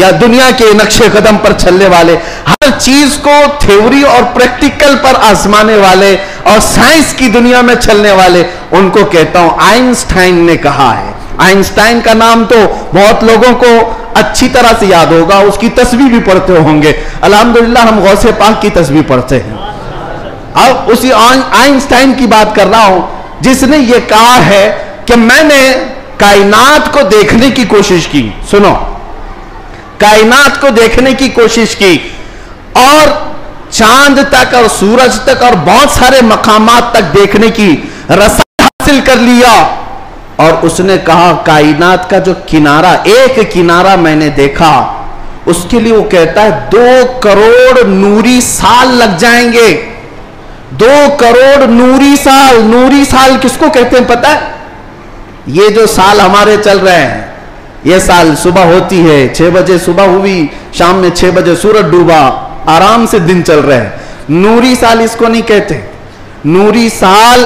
یا دنیا کے نقش قدم پر چلنے والے، ہر چیز کو تھیوری اور پریکٹیکل پر آزمانے والے اور سائنس کی دنیا میں چلنے والے، ان کو کہتا ہوں آئنسٹائن نے کہا ہے. آئنسٹائن کا نام تو بہت لوگوں کو اچھی طرح سے یاد ہوگا، اس کی تسبیح بھی پڑھتے ہوں گے. الحمدللہ ہم غوث پاک کی تسبیح پڑھتے ہیں. اب اسی آئنسٹائن کی بات کر رہا ہوں جس نے یہ کہا ہے کہ میں نے کائنات کو دیکھنے کی کوشش کی. سنو، کائنات کو دیکھنے کی کوشش کی اور چاند تک اور سورج تک اور بہت سارے مقامات تک دیکھنے کی رسائی حاصل کر لیا. اور اس نے کہا کائنات کا جو کنارہ، ایک کنارہ میں نے دیکھا، اس کے لیے وہ کہتا ہے 2 کروڑ نوری سال لگ جائیں گے. 2 کروڑ نوری سال. نوری سال کس کو کہتے ہیں پتہ ہے؟ یہ جو سال ہمارے چل رہے ہیں، یہ سال صبح ہوتی ہے 6 بجے صبح ہوئی، شام میں 6 بجے سورج ڈوبا، آرام سے دن چل رہے ہیں. نوری سال اس کو نہیں کہتے. نوری سال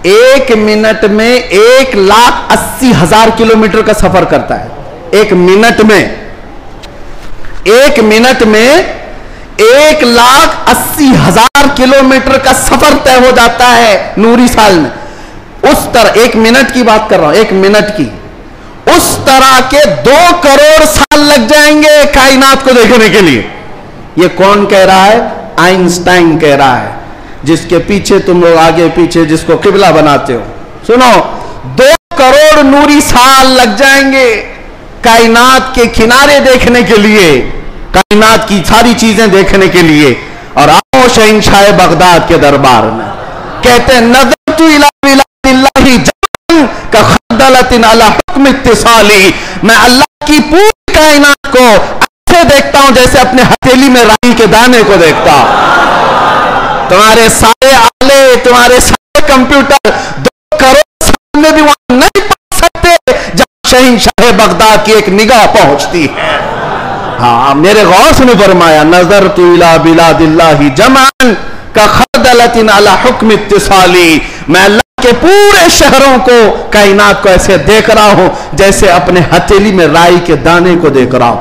1 منٹ میں 1,80,000 کلومیٹر کا سفر کرتا ہے. 1 منٹ میں 1,80,000 کلومیٹر کا سفر طے ہو جاتا ہے نوری سال میں. اس طرح 1 منٹ کی بات کر رہا ہوں، 1 منٹ کی، اس طرح کے 2 کروڑ سال لگ جائیں گے کائنات کو دیکھنے کے لیے. یہ کون کہہ رہا ہے؟ آئنسٹائن کہہ رہا ہے، جس کے پیچھے تم لوگ آگے پیچھے جس کو قبلہ بناتے ہو. سنو، 2 کروڑ نوری سال لگ جائیں گے کائنات کے کنارے دیکھنے کے لیے، کائنات کی ساری چیزیں دیکھنے کے لیے. اور آؤ شہنشاہ بغداد کے دربار میں. کہتے ہیں نظرت الی بلاد اللہ جمعاً کخردلۃ علی حکم اتصالی. میں اللہ کی پوری کائنات کو ایسے دیکھتا ہوں جیسے اپنے ہتھیلی میں رائی کے دانے کو دیکھتا. تمہارے سارے آلے، تمہارے سارے کمپیوٹر 2 کروڑ سال میں بھی وہاں نہیں پہنچ سکتے جہاں شہنشاہ بغداد کی ایک نگاہ پہنچتی ہے. ہاں، میرے غوث نے فرمایا نظرت الی بلاد اللہ جمعاً کخردلۃ علی حکم اتصالی. میں اللہ کے پورے شہروں کو، کائنات کو ایسے دیکھ رہا ہوں جیسے اپنے ہتھیلی میں رائی کے دانے کو دیکھ رہا ہوں.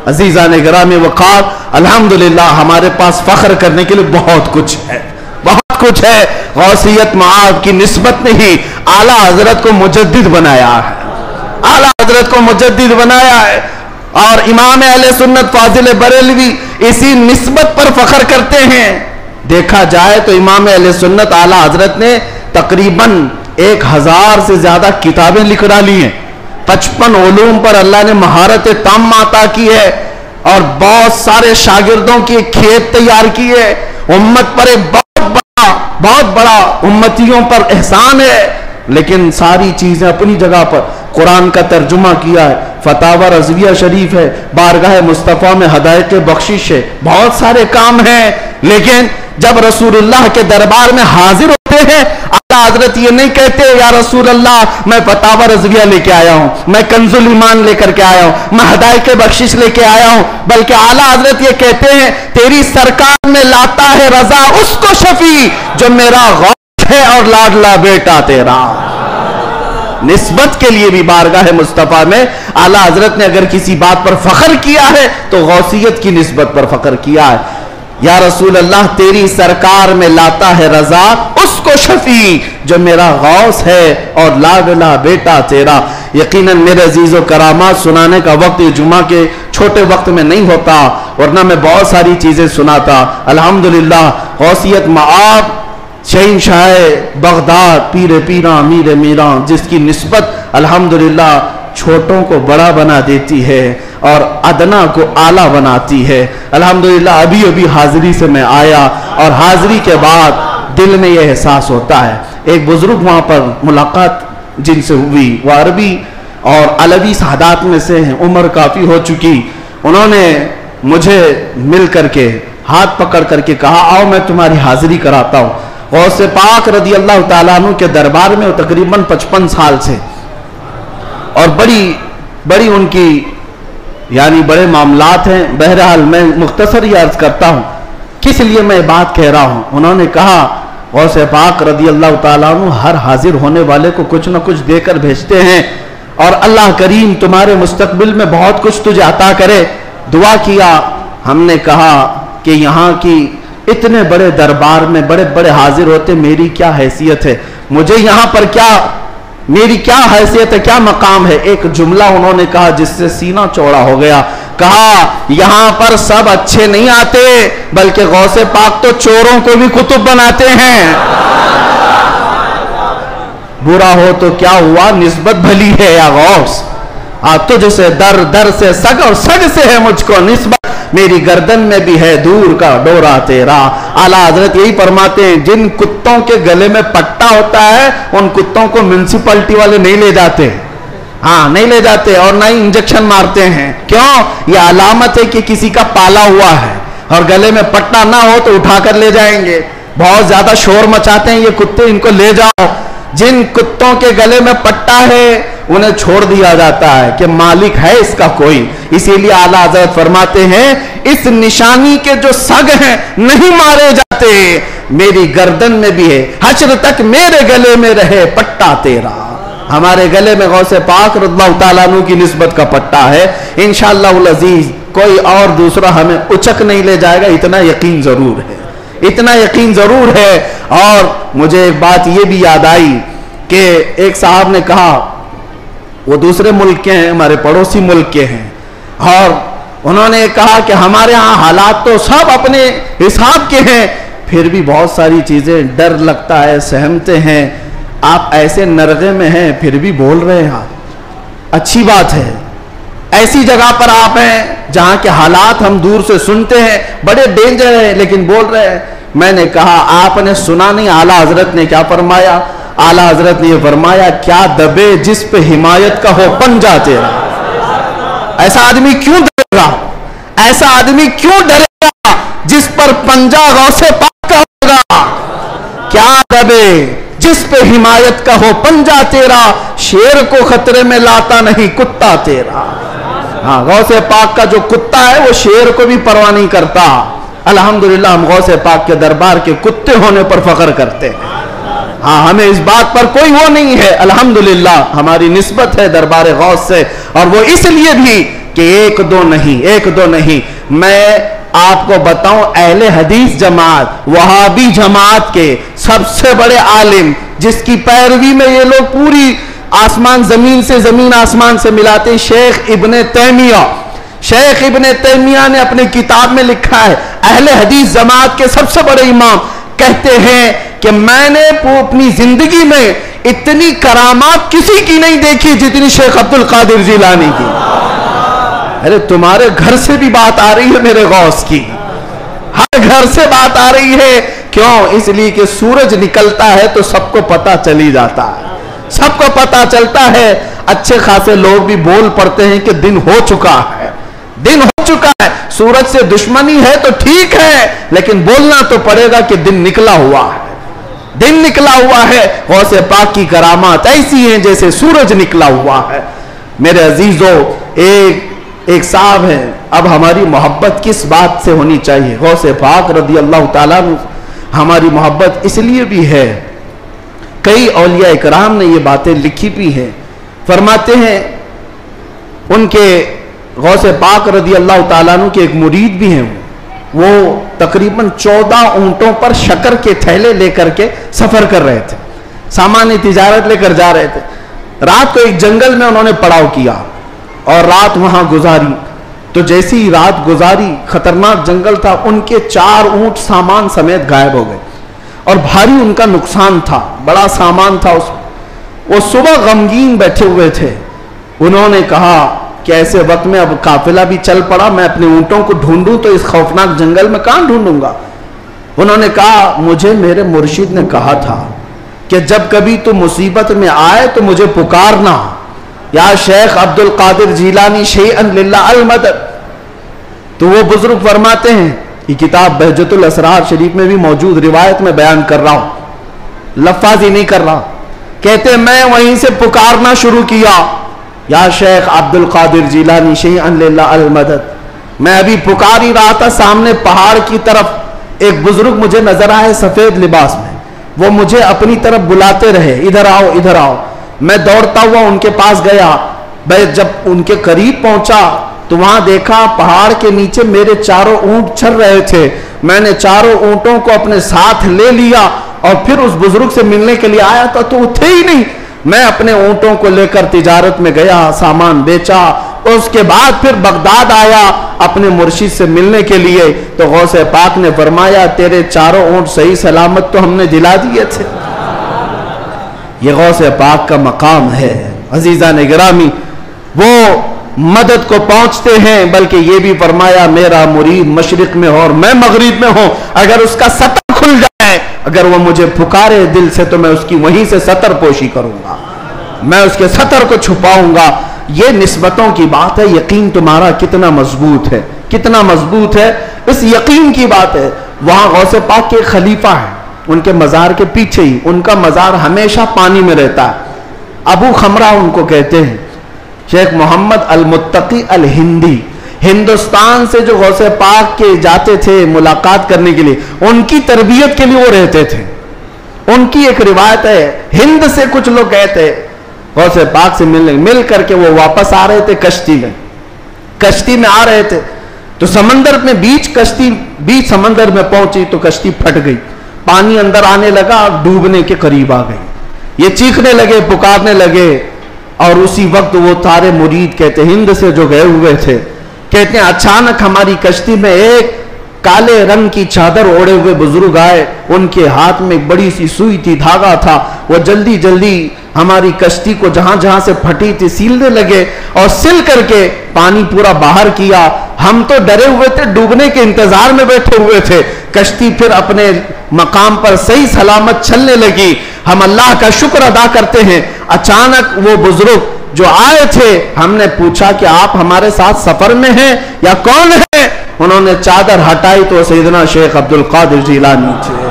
عزیزان گرامی وقار، الحمدللہ ہمارے پاس فخر کرنے کے لیے بہت کچھ ہے، بہت کچھ ہے. غوثیت معاذ کی نسبت نے ہی اعلیٰ حضرت کو مجدد بنایا ہے، اعلیٰ حضرت کو مجدد بنایا ہے. اور امام اہل سنت فاضل بریلوی اسی نسبت پر فخر کرتے ہیں. دیکھا جائے تو امام اہل سنت اعلیٰ حضرت نے تقریباً 1000 سے زیادہ کتابیں لکھ ڈالی ہیں. 55 علوم پر اللہ نے مہارت تام عطا کی ہے اور بہت سارے شاگردوں کی کھیت تیار کی ہے. امت پر ایک بہت بڑا امتیوں پر احسان ہے. لیکن ساری چیزیں اپنی جگہ پر. قرآن کا ترجمہ کیا ہے, فتاوی رضویہ شریف ہے, بارگاہ مصطفیٰ میں ہدایت بخشش ہے, بہت سارے کام ہیں. لیکن جب رسول اللہ کے دربار میں حاضر ہوتے ہیں, اعلیٰ حضرت یہ نہیں کہتے یا رسول اللہ میں فتاوی رضویہ لے کے آیا ہوں, میں کنز الایمان لے کر کے آیا ہوں, میں ہدایت بخشش لے کے آیا ہوں, بلکہ اعلیٰ حضرت یہ کہتے ہیں تیری سرکار میں لاتا ہے رضا اس کو شفیع جو میرا غوث ہے اور لاڈلا بیٹا تیرا. نسبت کے لیے بھی بارگاہ مصطفیٰ میں اعلیٰ حضرت نے اگر کسی بات پر فخر کیا ہے تو غوثیت کی نسبت پر فخر کیا ہے. یا رسول اللہ تیری سرکار میں لاتا ہے رضا اس کو شفیع جو میرا غوث ہے اور لاڈلا بیٹا تیرا. یقیناً میرے عزیز و کرامات سنانے کا وقت جمعہ کے چھوٹے وقت میں نہیں ہوتا, ورنہ میں بہت ساری چیزیں سناتا. الحمدللہ غوثیت معاب شہنشاہ بغداد پیر پیراں میر میراں, جس کی نسبت الحمدللہ چھوٹوں کو بڑا بنا دیتی ہے اور ادنا کو اعلیٰ بناتی ہے. الحمدللہ ابھی حاضری سے میں آیا اور حاضری کے بعد دل میں یہ احساس ہوتا ہے. ایک بزرگ وہاں پر ملاقات جن سے ہوئی, وہ عربی اور علوی سادات میں سے ہیں, عمر کافی ہو چکی. انہوں نے مجھے مل کر کے ہاتھ پکڑ کر کے کہا آؤ میں تمہاری حاضری کراتا ہوں. غوث پاک رضی اللہ تعالیٰ عنہ کے دربار میں وہ تقریباً 55 سال سے, اور بڑی ان کی یعنی بڑے معاملات ہیں. بہرحال میں مختصر ہی عرض کرتا ہوں کس لیے میں بات کہہ رہا ہوں. انہوں نے کہا غوث پاک رضی اللہ تعالیٰ عنہ ہر حاضر ہونے والے کو کچھ نہ کچھ دے کر بھیجتے ہیں, اور اللہ کریم تمہارے مستقبل میں بہت کچھ تجھے عطا کرے. دعا کیا. ہم نے کہا کہ یہاں کی اتنے بڑے دربار میں بڑے بڑے حاضر ہوتے, میری کیا حیثیت ہے, مجھے یہاں پر میری کیا حیثیت ہے, کیا مقام ہے. ایک جملہ انہوں نے کہا جس سے سینہ چوڑا ہو گیا. کہا یہاں پر سب اچھے نہیں آتے, بلکہ غوث پاک تو چوروں کو بھی قطب بناتے ہیں. برا ہو تو کیا ہوا, نسبت بھلی ہے یا غوث, تجھ سے در سے سگ اور سگ سے ہے مجھ کو نسبت, میری گردن میں بھی ہے دور کا ڈورا تیرا. اعلیٰ حضرت یہی فرماتے ہیں جن کتوں کے گلے میں پٹا ہوتا ہے ان کتوں کو میونسپلٹی والے نہیں لے جاتے, نہیں لے جاتے, اور نہ ہی انجیکشن مارتے ہیں. کیوں؟ یہ علامت ہے کہ کسی کا پالا ہوا ہے, اور گلے میں پٹا نہ ہو تو اٹھا کر لے جائیں گے. بہت زیادہ شور مچاتے ہیں یہ کتے, ان کو لے جاؤ. جن کتوں کے گلے میں پٹا ہے انہیں چھوڑ دیا جاتا ہے کہ مالک ہے اس کا کوئی. اسی لیے اعلیٰ حضرت فرماتے ہیں اس نشانی کے جو سگ ہیں نہیں مارے جاتے, میری گردن میں بھی ہے, حشر تک میرے گلے میں رہے پٹا تیرا. ہمارے گلے میں غوث پاک رضی اللہ تعالیٰ عنہ کی نسبت کا پٹا ہے. انشاءاللہ العزیز کوئی اور دوسرا ہمیں اچک نہیں لے جائے گا, اتنا یقین ضرور ہے, اتنا یقین ضرور ہے. اور مجھے ایک بات یہ بھی یاد آئی کہ ایک صاحب نے کہا, وہ دوسرے ملک کے ہیں, ہمارے پڑوسی ملک کے ہیں, اور انہوں نے کہا کہ ہمارے ہاں حالات تو سب اپنے حساب کے ہیں, پھر بھی بہت ساری چیزیں ڈر لگتا ہے, سہمتے ہیں. آپ ایسے نرغے میں ہیں پھر بھی بول رہے ہیں, اچھی بات ہے. ایسی جگہ پر آپ ہیں جہاں کے حالات ہم دور سے سنتے ہیں, بڑے ڈینجر ہیں, لیکن بول رہے ہیں. میں نے کہا آپ نے سنا نہیں اعلیٰ حضرت نے کیا فرمایا؟ اعلیٰ حضرت نے یہ فرمایا کیا دبے جس پہ حمایت کا ہو پنجہ تیرا. ایسا آدمی کیوں ڈرے گا, ایسا آدمی کیوں ڈرے گا جس پر پنجہ غوث پاک کا ہوگا. کیا دبے جس پہ حمایت کا ہو پنجہ تیرا, شیر کو خطرے میں لاتا نہیں کتا تیرا. غوث پاک کا جو کتا ہے وہ شیر کو بھی پرواہ نہیں کرتا. الحمدللہ ہم غوث پاک کے دربار کے کتے ہونے پر فخر کرتے ہیں. ہمیں اس بات پر کوئی وہ نہیں ہے, الحمدللہ ہماری نسبت ہے دربار غوث سے, اور وہ اس لیے بھی کہ ایک دو نہیں. میں آپ کو بتاؤں اہل حدیث جماعت وہابی جماعت کے سب سے بڑے عالم جس کی پیروی میں یہ لوگ پوری آسمان زمین سے زمین آسمان سے ملاتے, شیخ ابن تیمیہ. شیخ ابن تیمیہ نے اپنی کتاب میں لکھا ہے، اہل حدیث جماعت کے سب سے بڑے امام کہتے ہیں کہ میں نے اپنی زندگی میں اتنی کرامات کسی کی نہیں دیکھی جتنی شیخ عبد القادر جیلانی کی۔ ارے تمہارے گھر سے بھی بات آ رہی ہے میرے غوث کی، ہر گھر سے بات آ رہی ہے۔ کیوں؟ اس لیے کہ سورج نکلتا ہے تو سب کو پتہ چلی جاتا ہے، سب کو پتہ چلتا ہے۔ اچھے خاصے لوگ بھی بول پڑتے ہیں کہ دن ہو چکا ہے، دن ہو چکا ہے۔ سورج سے دشمنی ہے تو ٹھیک ہے، لیکن بولنا تو پڑے گا کہ دن نکلا ہوا ہے، دن نکلا ہوا ہے۔ غوث پاک کی کرامات ایسی ہیں جیسے سورج نکلا ہوا ہے۔ میرے عزیزو، ایک صاحب ہے، اب ہماری محبت کس بات سے ہونی چاہیے؟ غوث پاک رضی اللہ تعالیٰ عنہ ہماری محبت اس لیے بھی ہے، کئی اولیاء اکرام نے یہ باتیں لکھی بھی ہیں، فرماتے ہیں ان کے غوث پاک رضی اللہ تعالیٰ عنہ کے ایک مرید بھی ہیں، وہ تقریباً 14 اونٹوں پر شکر کے تھیلے لے کر کے سفر کر رہے تھے، سامان تجارت لے کر جا رہے تھے۔ رات کو ایک جنگل میں انہوں نے پڑاؤ کیا اور رات وہاں گزاری، تو جیسی رات گزاری، خطرناک جنگل تھا، ان کے 4 اونٹ سامان سمیت غائب ہو گئے اور بھاری ان کا نقصان تھا، بڑا سامان تھا اس میں۔ وہ صبح غمگین بیٹھے ہوئے تھے، انہوں نے کہا کہ ایسے وقت میں اب قافلہ بھی چل پڑا، میں اپنے اونٹوں کو ڈھونڈوں تو اس خوفناک جنگل میں کہاں ڈھونڈوں گا؟ انہوں نے کہا مجھے میرے مرشد نے کہا تھا کہ جب کبھی تو مصیبت میں آئے تو مجھے پکارنا، یا شیخ عبد القادر جیلانی شیئا للہ المدد۔ تو وہ بزرگ فرماتے ہیں، یہ کتاب بہجت الاسرار شریف میں بھی موجود روایت میں بیان کر رہا ہوں، لفاظی نہیں کر رہا، کہتے میں وہیں سے پکارنا شروع کیا، یا شیخ عبد القادر جیلانی شیئا للہ المدد۔ میں ابھی پکار ہی رہا تھا، سامنے پہاڑ کی طرف ایک بزرگ مجھے نظر آئے سفید لباس میں، وہ مجھے اپنی طرف بلاتے رہے، ادھر آؤ ادھر آؤ۔ میں دوڑتا ہوا ان کے پاس گیا، جب ان کے قریب پہنچا تو وہاں دیکھا پہاڑ کے نیچے میرے 4 اونٹ چر رہے تھے۔ میں نے 4 اونٹوں کو اپنے ساتھ لے لیا اور پھر اس بزرگ سے ملنے کے لیے آیا تھا تو وہ تھے ہی نہیں۔ میں اپنے اونٹوں کو لے کر تجارت میں گیا، سامان بیچا، اس کے بعد پھر بغداد آیا اپنے مرشد سے ملنے کے لیے، تو غوث پاک نے فرمایا تیرے 4 اونٹ صحیح سلامت تو ہم نے دلا دیے تھے۔ یہ غوث پاک کا مقام ہے عزیزان گرامی، وہ مدد کو پہنچتے ہیں، بلکہ یہ بھی فرمایا میرا مرید مشرق میں ہو اور میں مغرب میں ہوں، اگر اس کا سطر کھل جائے، اگر وہ مجھے پکارے دل سے تو میں اس کی وہیں سے سطر پوشی کروں گا، میں اس کے سطر کو چھپاؤں گا۔ یہ نسبتوں کی بات ہے، یقین تمہارا کتنا مضبوط ہے، کتنا مضبوط ہے، اس یقین کی بات ہے۔ وہاں غوث پاک کے خلیفہ ہیں، ان کے مزار کے پیچھے ہی، ان کا مزار ہمیشہ پانی میں رہتا ہے، ابو خمرہ ان کو کہتے ہیں، شیخ محمد المتقی الہندی، ہندوستان سے جو غوث پاک کے جاتے تھے ملاقات کرنے کے لیے، ان کی تربیت کے لیے وہ رہتے تھے۔ ان کی ایک روایت ہے، ہند سے کچھ لوگ گئے تھے غوث پاک سے ملنے، مل کر کے وہ واپس آ رہے تھے کشتی میں آ رہے تھے، تو سمندر میں بیچ سمندر میں پہنچی تو کشتی پھٹ گئی، پانی اندر آنے لگا اور ڈوبنے کے قریب آ گئی۔ یہ چیخنے لگے، پکارنے لگے، اور اسی وقت وہ سارے مرید کہتے ہند سے جو گئے ہوئے تھے، کہتے ہیں اچانک ہماری کشتی میں ایک کالے رنگ کی چادر اوڑے ہوئے بزرگ آئے، ان کے ہاتھ میں ایک بڑی سی سوئی تھی، دھاگا تھا، وہ جلدی جلدی ہماری کشتی کو جہاں جہاں سے پھٹی تھی سیلنے لگے اور سل کر کے پانی پورا باہر کیا۔ ہم تو ڈرے ہوئے تھے، ڈوبنے کے انتظار میں بیٹھے ہوئے تھے، کشتی پھر اپنے مقام پر صحیح سلامت چلنے لگی۔ ہم اللہ کا شکر ادا کرتے ہیں، اچانک وہ بزرگ جو آئے تھے، ہم نے پوچھا کہ آپ ہمارے ساتھ سفر میں ہیں یا کون ہیں؟ انہوں نے چادر ہٹائی تو سیدنا شیخ عبد القادر جیلانی تھے۔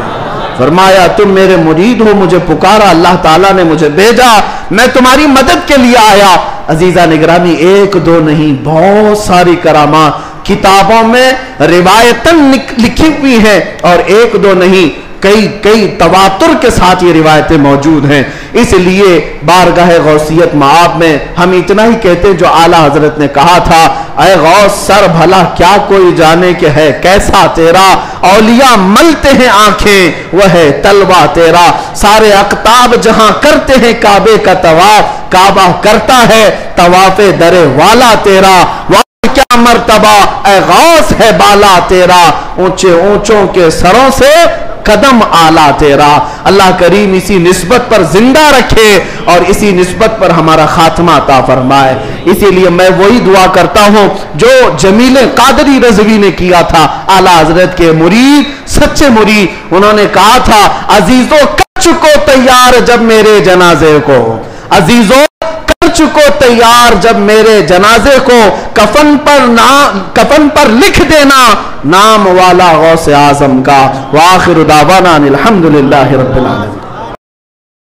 فرمایا تم میرے مرید ہو، مجھے پکارا، اللہ تعالیٰ نے مجھے بھیجا، میں تمہاری مدد کے لیے آیا۔ عزیزہ نگرانی، 1 2 نہیں، بہت ساری کرامات کتابوں میں روایتاً لکھی ہوئی ہیں، اور 1 2 نہیں، کئی تواتر کے ساتھ یہ روایتیں موجود ہیں۔ اس لیے بارگاہ غوثیت معاب میں ہم اتنا ہی کہتے جو اعلیٰ حضرت نے کہا تھا، اے غوث سر بھلا کیا کوئی جانے کہ ہے کیسا تیرا، اولیاء ملتے ہیں آنکھیں وہ ہے طلبہ تیرا، سارے اقطاب جہاں کرتے ہیں کعبے کا طواف، کعبہ کرتا ہے طواف در والا تیرا۔ کیا مرتبہ اے غوث ہے بالا تیرا، اونچے اونچوں کے سروں سے قدم آلہ تیرا۔ اللہ کریم اسی نسبت پر زندہ رکھے اور اسی نسبت پر ہمارا خاتمہ عطا فرمائے۔ اسی لیے میں وہی دعا کرتا ہوں جو جمیل قادری رضوی نے کیا تھا، اعلیٰ حضرت کے مرید، سچے مرید۔ انہوں نے کہا تھا عزیزو کر چکو تیار جب میرے جنازے کو، عزیزو کر چکو تیار جب میرے جنازے کو، کفن پر لکھ دینا نام والا غوث اعظم کا۔ وآخر دعوانا الحمدللہ رب العالمین۔